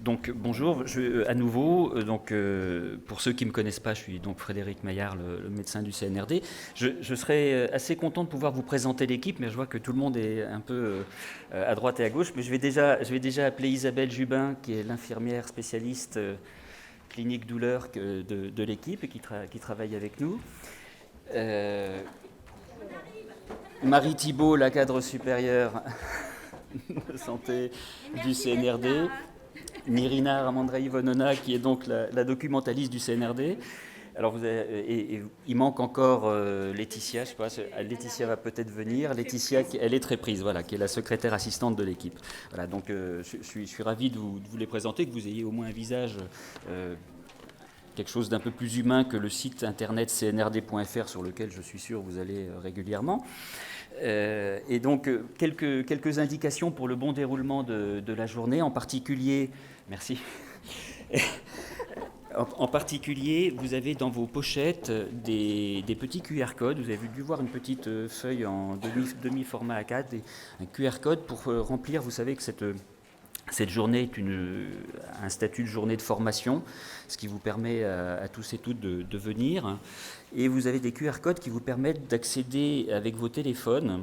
Donc bonjour, à nouveau. Pour ceux qui ne me connaissent pas, je suis donc Frédéric Maillard, le médecin du CNRD. Je serais assez content de pouvoir vous présenter l'équipe, mais je vois que tout le monde est un peu à droite et à gauche. Mais je vais déjà appeler Isabelle Jubin, qui est l'infirmière spécialiste clinique douleur de l'équipe et qui travaille avec nous. Marie Thibault, la cadre supérieure de santé du CNRD. Nirina Ramandrei-Vonona, qui est donc la documentaliste du CNRD. Alors il manque encore Laetitia, je sais pas, Laetitia va peut-être venir. Laetitia, elle est très prise, voilà, qui est la secrétaire assistante de l'équipe. Voilà, donc je suis ravi de vous les présenter, que vous ayez au moins un visage, quelque chose d'un peu plus humain que le site internet cnrd.fr sur lequel je suis sûr vous allez régulièrement. Et donc quelques indications pour le bon déroulement de la journée, en particulier, merci. En particulier, vous avez dans vos pochettes des petits QR codes. Vous avez dû voir une petite feuille en demi-format A4, un QR code pour remplir. Vous savez que cette journée est un statut de journée de formation, ce qui vous permet à tous et toutes de venir. Et vous avez des QR codes qui vous permettent d'accéder avec vos téléphones,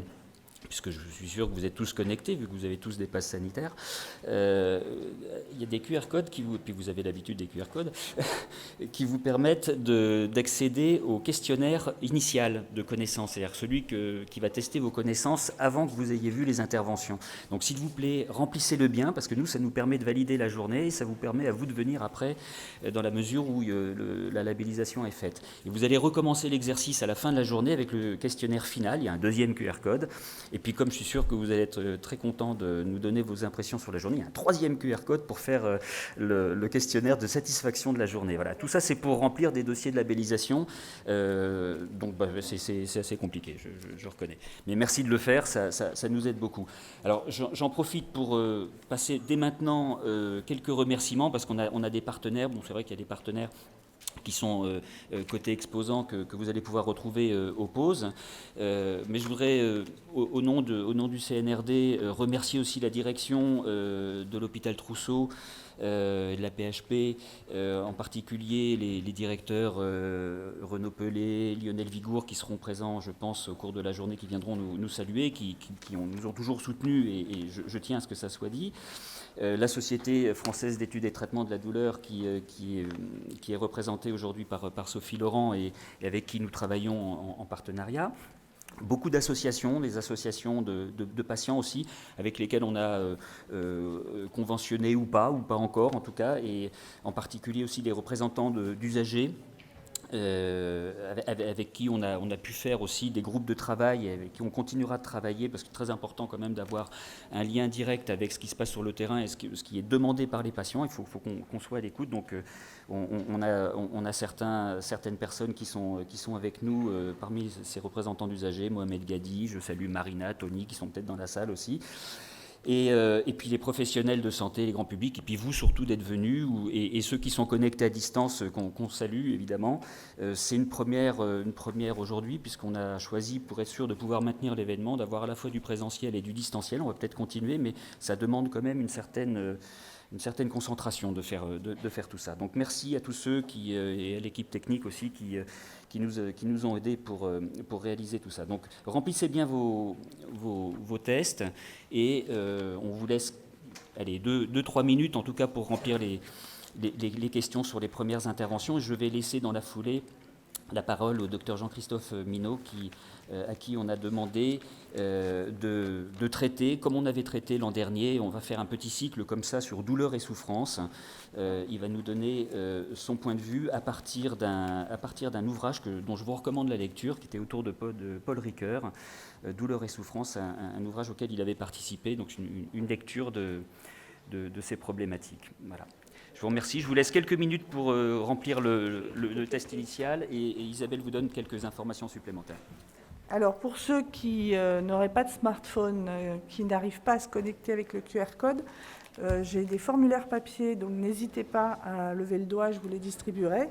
puisque je suis sûr que vous êtes tous connectés, vu que vous avez tous des passes sanitaires. Il y a des QR codes puis vous avez l'habitude des QR codes, qui vous permettent d'accéder au questionnaire initial de connaissances, c'est-à-dire celui qui va tester vos connaissances avant que vous ayez vu les interventions. Donc s'il vous plaît, remplissez-le bien, parce que nous, ça nous permet de valider la journée, et ça vous permet à vous de venir après, dans la mesure où la labellisation est faite. Et vous allez recommencer l'exercice à la fin de la journée avec le questionnaire final. Il y a un deuxième QR code. Et puis comme je suis sûr que vous allez être très content de nous donner vos impressions sur la journée, il y a un troisième QR code pour faire le questionnaire de satisfaction de la journée. Voilà, tout ça c'est pour remplir des dossiers de labellisation, donc c'est assez compliqué, je reconnais. Mais merci de le faire, ça nous aide beaucoup. Alors j'en profite pour passer dès maintenant quelques remerciements, parce qu'on a des partenaires. Bon, c'est vrai qu'il y a des partenaires qui sont côté exposants que vous allez pouvoir retrouver aux pauses. Mais je voudrais, au nom du CNRD, remercier aussi la direction de l'hôpital Trousseau et de la PHP, en particulier les directeurs Renaud Pelé, Lionel Vigour, qui seront présents, je pense, au cours de la journée, qui viendront nous saluer, qui nous ont toujours soutenus, et je tiens à ce que ça soit dit. La Société française d'études et traitements de la douleur, qui est représentée aujourd'hui par Sophie Laurent, et avec qui nous travaillons en partenariat. Beaucoup d'associations, des associations de patients aussi, avec lesquelles on a conventionné ou pas encore en tout cas, et en particulier aussi des représentants d'usagers, avec qui on a pu faire aussi des groupes de travail, et avec qui on continuera de travailler, parce que c'est très important quand même d'avoir un lien direct avec ce qui se passe sur le terrain et ce qui est demandé par les patients. Il faut qu'on soit à l'écoute. Donc on a certaines personnes qui sont avec nous parmi ces représentants d'usagers, Mohamed Gadi, je salue Marina, Tony, qui sont peut-être dans la salle aussi. Et puis les professionnels de santé, les grands publics, et puis vous surtout d'être venus, et ceux qui sont connectés à distance, qu'on salue évidemment. C'est une première aujourd'hui, puisqu'on a choisi, pour être sûr de pouvoir maintenir l'événement, d'avoir à la fois du présentiel et du distanciel. On va peut-être continuer, mais ça demande quand même une certaine concentration de faire tout ça. Donc merci à tous ceux et à l'équipe technique aussi qui nous ont aidés pour réaliser tout ça. Donc remplissez bien vos tests, et on vous laisse 2-3 minutes en tout cas pour remplir les questions sur les premières interventions. Et je vais laisser dans la foulée la parole au docteur Jean-Christophe Minot, à qui on a demandé de traiter, comme on avait traité l'an dernier. On va faire un petit cycle comme ça sur douleur et souffrance. Il va nous donner son point de vue à partir d'un ouvrage dont je vous recommande la lecture, qui était autour de Paul Ricoeur, Douleur et souffrance, un ouvrage auquel il avait participé, donc une lecture de ces problématiques. Voilà. Je vous remercie. Je vous laisse quelques minutes pour remplir le test initial, et Isabelle vous donne quelques informations supplémentaires. Alors, pour ceux qui n'auraient pas de smartphone, qui n'arrivent pas à se connecter avec le QR code, j'ai des formulaires papier, donc n'hésitez pas à lever le doigt, je vous les distribuerai.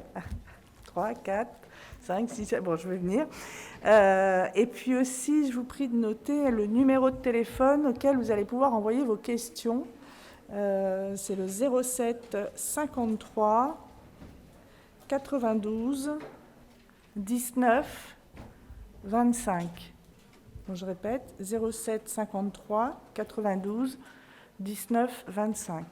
3, 4, 5, 6, 7, bon, je vais venir. Et puis aussi, je vous prie de noter le numéro de téléphone auquel vous allez pouvoir envoyer vos questions. C'est le 07 53 92 19 25. Donc, je répète, 07 53 92 19 25.